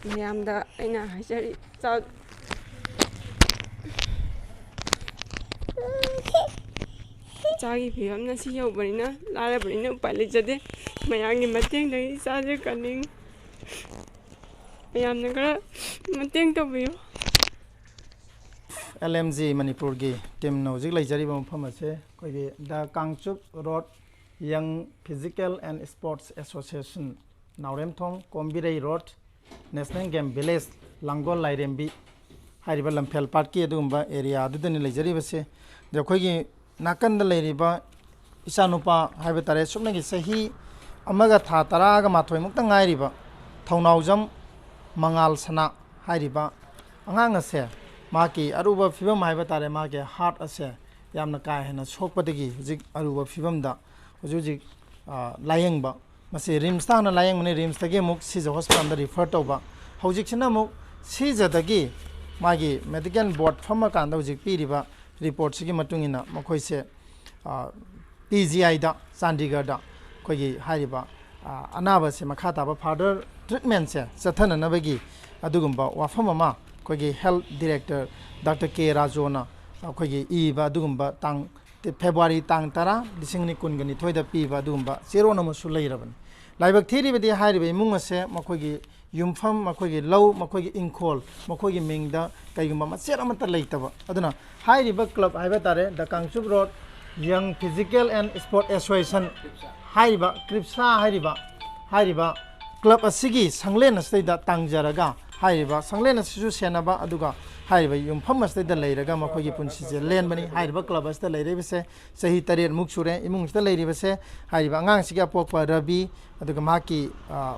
ꯃꯌꯥꯝꯗ ꯑꯩꯅ ꯍꯥꯏꯖꯔꯤ ꯆꯥꯛ ꯏꯆꯥꯒꯤ ꯐꯤꯕꯝꯅ ꯁꯤ ꯌꯧꯕꯅꯤꯅ ꯂꯥꯏꯔꯕꯅꯤꯅ ꯎꯄꯥꯏ ꯂꯩꯖꯗꯦ ꯃꯌꯥꯝꯒꯤ ꯃꯇꯦꯡꯗꯒꯤ ꯏꯆꯥꯁꯦ ꯀꯟꯅꯤꯡ ꯃꯌꯥꯝꯅ ꯈꯔ ꯃꯇꯦꯡ ꯇꯧꯕꯤꯌꯨ LMG ꯃꯅꯤꯄꯨꯔꯒꯤ ꯇꯤꯝꯅ ꯍꯧꯖꯤꯛ ꯂꯩꯖꯔꯤꯕ ꯃꯐꯝ ꯑꯁꯦ ꯑꯩꯈꯣꯏꯒꯤ ꯗ ꯀꯥꯡꯆꯨꯞ ꯔꯣꯗ ꯌꯪ physical and sports association Naoremthong Kombirei road national game village Langol ꯂꯥꯏꯔꯦꯝꯕꯤ ꯍꯥꯏꯔꯤꯕ ꯂꯝꯐꯦꯜ ꯄꯥꯠꯀꯤ ꯑꯗꯨꯒꯨꯝꯕ ꯑꯦꯔꯤꯌꯥ ꯑꯗꯨꯗꯅꯤ ꯂꯩꯖꯔꯤꯕꯁꯦ ꯑꯗ ꯑꯩꯈꯣꯏꯒꯤ ꯅꯥꯀꯟꯗ ꯂꯩꯔꯤꯕ ꯏꯆꯥꯅꯨꯄꯥ ꯍꯥꯏꯕ ꯇꯥꯔꯦ ꯁꯨꯞꯅꯒꯤ ꯆꯍꯤ ꯑꯃꯒ ꯊꯥ 18 ꯃꯨꯛꯇ ꯉꯥꯏꯔꯤꯕ ꯊꯧꯅꯥꯎꯖꯝ ꯃꯉꯥꯜ ꯁꯅꯥ ꯍꯥꯏꯔꯤꯕ ꯑꯉꯥꯡ ꯑꯁꯦ ꯃꯥꯒꯤ ꯑꯔꯨꯕ ꯐꯤꯕꯝ ꯍꯥꯏꯕ ꯇꯥꯔꯦ ꯃꯥꯒꯤ ꯍꯥꯔꯠ ꯑꯁꯦ ꯌꯥꯝꯅ ꯀꯥ ꯍꯦꯟꯅ ꯁꯣꯛꯄꯗꯒꯤ ꯍꯧꯖꯤꯛ ꯑꯔꯨꯕ ꯐꯤꯕꯝꯗ ꯍꯧꯖꯤꯛ ꯂꯥꯌꯦꯡꯕ ꯃꯁꯤ ꯔꯤꯝꯁꯇ ꯍꯥꯟꯅ ꯂꯥꯌꯦꯡꯕꯅꯤ ꯔꯤꯝꯁꯇꯒꯤ ꯑꯃꯨꯛ ꯁꯤꯖ ꯍꯣꯁꯄꯤꯇꯥꯜꯗ ꯔꯤꯐꯔ ꯇꯧꯕ ꯍꯧꯖꯤꯛꯁꯤꯅ ꯑꯃꯨꯛ ꯁꯤꯖꯗꯒꯤ ꯃꯥꯒꯤ ꯃꯦꯗꯤꯀꯦꯜ ꯕꯣꯔꯗ ꯐꯝꯃꯀꯥꯟꯗ ꯍꯧꯖꯤꯛ ꯄꯤꯔꯤꯕ ꯔꯤꯄꯣꯔꯠꯁꯤꯒꯤ ꯃꯇꯨꯡ ꯏꯟꯅ ꯃꯈꯣꯏꯁꯦ PGIꯗ ꯆꯥꯟꯗꯤꯒꯔꯗ ꯑꯩꯈꯣꯏꯒꯤ ꯍꯥꯏꯔꯤꯕ ꯑꯅꯥꯕꯁꯦ ꯃꯈꯥ ꯇꯥꯕ ꯐꯥꯔꯗꯔ ꯇ꯭ꯔꯤꯠꯃꯦꯟꯁꯦ ꯆꯠꯊꯅꯅꯕꯒꯤ ꯑꯗꯨꯒꯨꯝꯕ ꯋꯥꯐꯝ ꯑꯃ ꯑꯩꯈꯣꯏꯒꯤ ꯍꯦꯜꯊ ꯗꯤꯔꯦꯛꯇꯔ ꯗꯥꯛꯇꯔ ꯀꯦ ꯔꯥꯖꯣꯅ ꯑꯩꯈꯣꯏꯒꯤ ꯏꯕ ꯑꯗꯨꯒꯨꯝꯕ ꯐꯦꯕ꯭ꯔꯨꯋꯥꯔꯤ ꯇꯥꯡ 10, 2022ꯗ ꯄꯤꯕ ꯑꯗꯨꯒꯨꯝꯕ ꯆꯦꯔꯣꯜ ꯑꯃꯁꯨ ꯂꯩꯔꯕꯅꯤ ꯂꯥꯏꯕꯛ ꯊꯤꯔꯤꯕꯗꯤ ꯍꯥꯏꯔꯤꯕ ꯏꯃꯨꯡ ꯑꯁꯦ ꯃꯈꯣꯏꯒꯤ ꯌꯨꯝꯐꯝ ꯃꯈꯣꯏꯒꯤ ꯂꯧ ꯃꯈꯣꯏꯒꯤ ꯏꯪꯈꯣꯜ ꯃꯈꯣꯏꯒꯤ ꯃꯤꯡꯗ ꯀꯩꯒꯨꯝꯕ ꯃꯆꯦꯠ ꯑꯃꯠꯇ ꯂꯩꯇꯕ ꯑꯗꯨꯅ ꯍꯥꯏꯔꯤꯕ ꯀ꯭ꯂꯕ ꯍꯥꯏꯕ ꯇꯥꯔꯦ ꯗ ꯀꯥꯡꯆꯨꯞ ꯔꯣꯗ ꯌꯪ ꯐꯤꯖꯤꯀꯦꯜ ꯑꯦꯟ ꯁ꯭ꯄꯣꯔꯠ ꯑꯦꯁꯣꯁꯤꯌꯦꯁꯟ ꯍꯥꯏꯔꯤꯕ ꯀ꯭ꯔꯤꯞꯁꯥ ꯍꯥꯏꯔꯤꯕ ꯀ꯭ꯂꯕ ꯑꯁꯤꯒꯤ ꯁꯪꯂꯦꯟ ꯑꯁꯤꯗ ꯇꯥꯡꯖꯔꯒ ꯍꯥꯏꯔꯤꯕ ꯁꯪꯂꯦꯟ ꯑꯁꯤꯁꯨ ꯁꯦꯟꯅꯕ ꯑꯗꯨꯒ ꯍꯥꯏꯔꯤꯕ ꯌꯨꯝꯐꯝ ꯑꯁꯤꯗ ꯂꯩꯔꯒ ꯃꯈꯣꯏꯒꯤ ꯄꯨꯟꯁꯤꯁꯦ ꯂꯦꯟꯕꯅꯤ ꯍꯥꯏꯔꯤꯕ ꯀ꯭ꯂꯕ ꯑꯁꯤꯗ ꯂꯩꯔꯤꯕꯁꯦ ꯆꯍꯤ 8 ꯁꯨꯔꯦ ꯏꯃꯨꯡꯁꯤꯗ ꯂꯩꯔꯤꯕꯁꯦ ꯍꯥꯏꯔꯤꯕ ꯑꯉꯥꯡꯁꯤꯒꯤ ꯑꯄꯣꯛꯄ ꯔꯕꯤ ꯑꯗꯨꯒ ꯃꯍꯥꯛꯀꯤ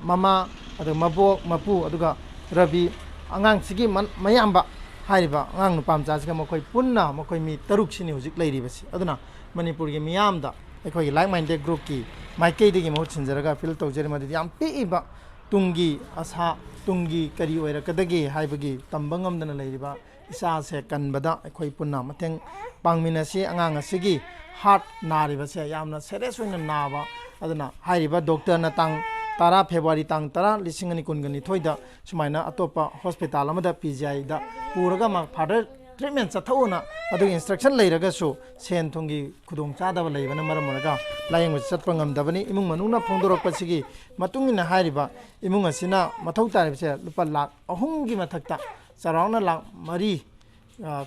ꯃꯃꯥ ꯑꯗꯨꯒ ꯃꯕꯣꯛ ꯃꯄꯨ ꯑꯗꯨꯒ ꯔꯕꯤ ꯑꯉꯥꯡꯁꯤꯒꯤ ꯃꯌꯥꯝꯕ ꯍꯥꯏꯔꯤꯕ ꯑꯉꯥꯡ ꯅꯨꯄꯥ ꯃꯆꯥꯁꯤꯒ ꯃꯈꯣꯏ ꯄꯨꯟꯅ ꯃꯈꯣꯏ ꯃꯤ 6ꯁꯤꯅꯤ ꯍꯧꯖꯤꯛ ꯂꯩꯔꯤꯕꯁꯤ ꯑꯗꯨꯅ ꯃꯅꯤꯄꯨꯔꯒꯤ ꯃꯤꯌꯥꯝꯗ ꯑꯩꯈꯣꯏꯒꯤ ꯂꯥꯏꯛ ꯃꯥꯏꯟꯗꯦꯗ ꯒ꯭ꯔꯨꯞꯀꯤ ꯃꯥꯏꯀꯩꯗꯒꯤ ꯃꯍꯨꯠ ꯁꯤꯟꯖꯔꯒ ꯑꯄꯤꯜ ꯇꯧꯖꯔꯤ ꯃꯗꯨꯗꯤ ꯌꯥꯝ ꯄꯤꯛꯏꯕ ꯇꯨꯡꯒꯤ ꯑꯁꯥ ꯇꯨꯡꯒꯤ ꯀꯔꯤ ꯑꯣꯏꯔꯛꯀꯗꯒꯦ ꯍꯥꯏꯕꯒꯤ ꯇꯝꯕ ꯉꯝꯗꯅ ꯂꯩꯔꯤꯕ ꯏꯆꯥꯁꯦ ꯀꯟꯕꯗ ꯑꯩꯈꯣꯏ ꯄꯨꯟꯅ ꯃꯇꯦꯡ ꯄꯥꯡꯃꯤꯟꯅꯁꯤ ꯑꯉꯥꯡ ꯑꯁꯤꯒꯤ ꯍꯥꯔꯠ ꯅꯥꯔꯤꯕꯁꯦ ꯌꯥꯝꯅ ꯁꯦꯔꯤꯌꯁ ꯑꯣꯏꯅ ꯅꯥꯕ ꯑꯗꯨꯅ ꯍꯥꯏꯔꯤꯕ ꯗꯣꯛꯇꯔꯅ ꯇꯥꯡ 10 ꯐꯦꯕ꯭ꯔꯨꯋꯥꯔꯤ ꯇꯥꯡ 10, 2022ꯗ ꯁꯨꯃꯥꯏꯅ ꯑꯇꯣꯞꯄ ꯍꯣꯁꯄꯤꯇꯥꯜ ꯑꯃꯗ PGIꯗ ꯄꯨꯔꯒ ꯐꯥꯔꯗꯔ ꯇ꯭ꯔꯤꯠꯃꯦꯟ ꯆꯠꯊꯣꯛꯎꯅ ꯑꯗꯨꯒꯤ ꯏꯟꯁꯇ꯭ꯔꯛꯁꯟ ꯂꯩꯔꯒꯁꯨ ꯁꯦꯟ ꯊꯨꯝꯒꯤ ꯈꯨꯗꯣꯡꯆꯥꯗꯕ ꯂꯩꯕꯅ ꯃꯔꯝ ꯑꯣꯏꯔꯒ ꯂꯥꯌꯦꯡꯕꯁꯤ ꯆꯠꯄ ꯉꯝꯗꯕꯅꯤ ꯏꯃꯨꯡ ꯃꯅꯨꯡꯅ ꯐꯣꯡꯗꯣꯔꯛꯄꯁꯤꯒꯤ ꯃꯇꯨꯡ ꯏꯟꯅ ꯍꯥꯏꯔꯤꯕ ꯏꯃꯨꯡ ꯑꯁꯤꯅ ꯃꯊꯧ ꯇꯥꯔꯤꯕꯁꯦ ꯂꯨꯄꯥ ꯂꯥꯛ 3ꯒꯤ ꯃꯊꯛꯇ ꯆꯥꯎꯔꯥꯛꯅ ꯂꯥꯛ 4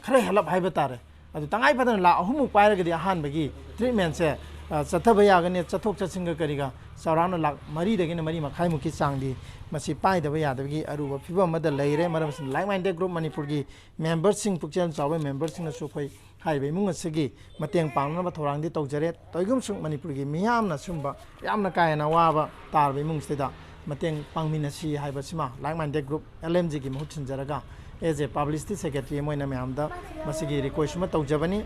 ꯈꯔ ꯍꯦꯜꯂꯞ ꯍꯥꯏꯕ ꯇꯥꯔꯦ ꯑꯗꯨ ꯇꯉꯥꯏ ꯐꯗꯅ ꯂꯥꯛ 3ꯃꯨꯛ ꯄꯥꯏꯔꯒꯗꯤ ꯑꯍꯥꯟꯕꯒꯤ ꯇ꯭ꯔꯤꯠꯃꯦꯟꯁꯦ ꯆꯠꯊꯕ ꯌꯥꯒꯅꯤ ꯆꯠꯊꯣꯛ ꯆꯠꯁꯤꯟꯒ ꯀꯔꯤꯒ ꯆꯥꯎꯔꯥꯛꯅ ꯂꯥꯛ 4ꯗꯒꯤꯅ 4.5ꯃꯨꯛꯀꯤ ꯆꯥꯡꯗꯤ ꯃꯁꯤ ꯄꯥꯏꯗꯕ ꯌꯥꯗꯕꯒꯤ ꯑꯔꯨꯕ ꯐꯤꯕꯝ ꯑꯃꯗ ꯂꯩꯔꯦ ꯃꯔꯝ ꯑꯁꯤꯅ ꯂꯥꯏꯛ ꯃꯥꯏꯟꯗꯦꯗ ꯒ꯭ꯔꯨꯞ ꯃꯅꯤꯄꯨꯔꯒꯤ ꯃꯦꯝꯕꯔꯁꯤꯡ ꯄꯨꯛꯆꯦꯜ ꯆꯥꯎꯕ ꯃꯦꯝꯕꯔꯁꯤꯡꯅꯁꯨ ꯑꯩꯈꯣꯏ ꯍꯥꯏꯔꯤꯕ ꯏꯃꯨꯡ ꯑꯁꯤꯒꯤ ꯃꯇꯦꯡ ꯄꯥꯡꯅꯕ ꯊꯧꯔꯥꯡꯗꯤ ꯇꯧꯖꯔꯦ ꯇꯧꯏꯒꯨꯝꯁꯨꯡ ꯃꯅꯤꯄꯨꯔꯒꯤ ꯃꯤꯌꯥꯝꯅ ꯁꯨꯝꯕ ꯌꯥꯝꯅ ꯀꯥ ꯍꯦꯟꯅ ꯋꯥꯕ ꯇꯥꯔꯕ ꯏꯃꯨꯡꯁꯤꯗ ꯃꯇꯦꯡ ꯄꯥꯡꯃꯤꯟꯅꯁꯤ ꯍꯥꯏꯕꯁꯤꯃ ꯂꯥꯏꯛ ꯃꯥꯏꯟꯗꯦꯗ ꯒ꯭ꯔꯨꯞ LMGꯒꯤ ꯃꯍꯨꯠ ꯁꯤꯟꯖꯔꯒ ꯑꯦꯖ ꯑꯦ ꯄꯕ꯭ꯂꯤꯁꯤꯇꯤ ꯁꯦꯀ꯭ꯔꯦꯇꯔꯤ ꯑꯃ ꯑꯣꯏꯅ ꯃꯌꯥꯝꯗ ꯃꯁꯤꯒꯤ ꯔꯤꯀ꯭ꯋꯦꯁ ꯑꯃ ꯇꯧꯖꯕꯅꯤ